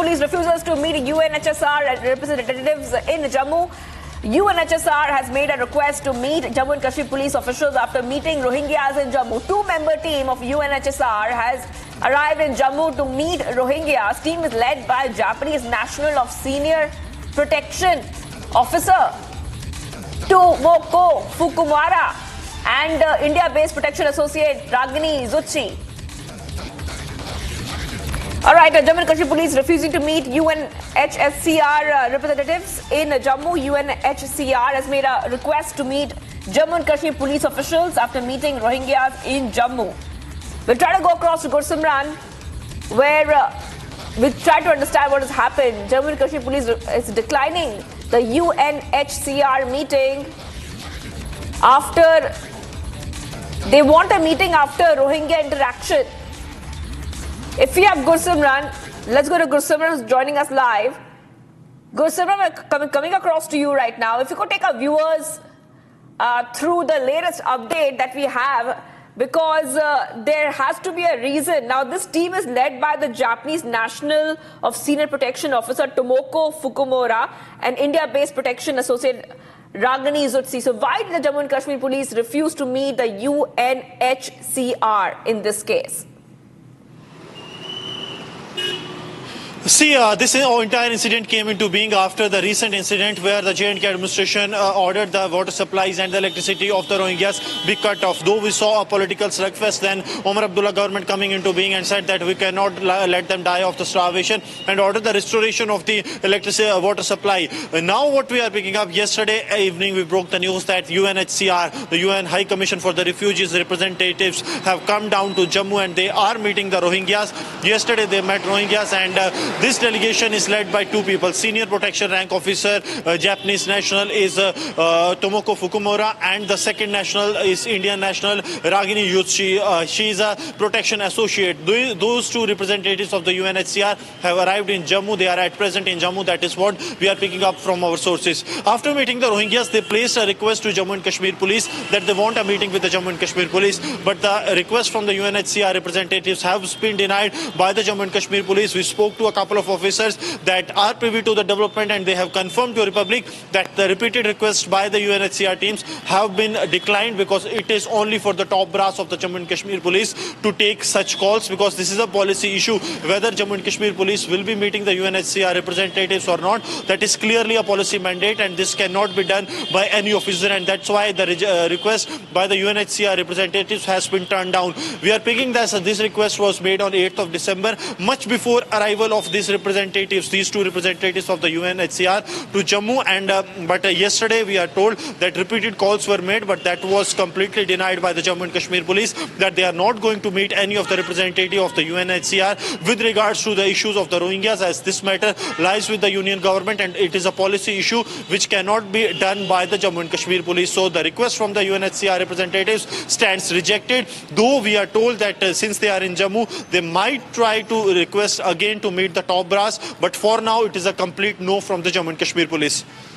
police refuses to meet UNHCR representatives in Jammu. UNHCR has made a request to meet Jammu and Kashmir police officials after meeting Rohingyas in Jammu. Two-member team of UNHCR has arrived in Jammu to meet Rohingyas. Team is led by Japanese national of senior protection officer Tomoko Fukumura and India-based protection associate Ragini Zuchi. All right, Jammu and Kashmir police refusing to meet UNHCR representatives in Jammu. UNHCR has made a request to meet Jammu and Kashmir police officials after meeting Rohingyas in Jammu. We'll try to go across to Gursimran, where we'll try to understand what has happened. Jammu and Kashmir police is declining the UNHCR meeting after they want a meeting after Rohingya interaction. If we have Gursimran, let's go to Gursimran who's joining us live. Gursimran, coming across to you right now. If you could take our viewers through the latest update that we have, because there has to be a reason. Now, this team is led by the Japanese national of senior protection officer Tomoko Fukumura and India-based protection associate Ragini Zutsi. So why did the Jammu and Kashmir police refuse to meet the UNHCR in this case? See, this entire incident came into being after the recent incident where the J&K administration ordered the water supplies and the electricity of the Rohingyas be cut off. Though we saw a political slugfest, then Omar Abdullah government coming into being and said that we cannot let them die of the starvation and ordered the restoration of the electricity water supply. Now what we are picking up, yesterday evening we broke the news that UNHCR, the UN High Commission for the Refugees representatives, have come down to Jammu and they are meeting the Rohingyas. Yesterday they met Rohingyas and this delegation is led by two people. Senior protection rank officer, Japanese national is Tomoko Fukumura, and the second national is Indian national Ragini Yuchi. She is a protection associate. Those two representatives of the UNHCR have arrived in Jammu. They are at present in Jammu. That is what we are picking up from our sources. After meeting the Rohingyas, they placed a request to Jammu and Kashmir police that they want a meeting with the Jammu and Kashmir police. But the request from the UNHCR representatives has been denied by the Jammu and Kashmir police. We spoke to a couple of officers that are privy to the development and they have confirmed to Republic that the repeated requests by the UNHCR teams have been declined because it is only for the top brass of the Jammu and Kashmir police to take such calls, because this is a policy issue. Whether Jammu and Kashmir police will be meeting the UNHCR representatives or not, that is clearly a policy mandate and this cannot be done by any officer, and that's why the request by the UNHCR representatives has been turned down. We are picking this request was made on 8th of December, much before arrival of these two representatives of the UNHCR to Jammu, and but yesterday we are told that repeated calls were made, but that was completely denied by the Jammu and Kashmir police, that they are not going to meet any of the representative of the UNHCR with regards to the issues of the Rohingyas, as this matter lies with the union government and it is a policy issue which cannot be done by the Jammu and Kashmir police. So the request from the UNHCR representatives stands rejected, though we are told that since they are in Jammu, they might try to request again to meet the top brass, but for now it is a complete no from the Jammu and Kashmir police.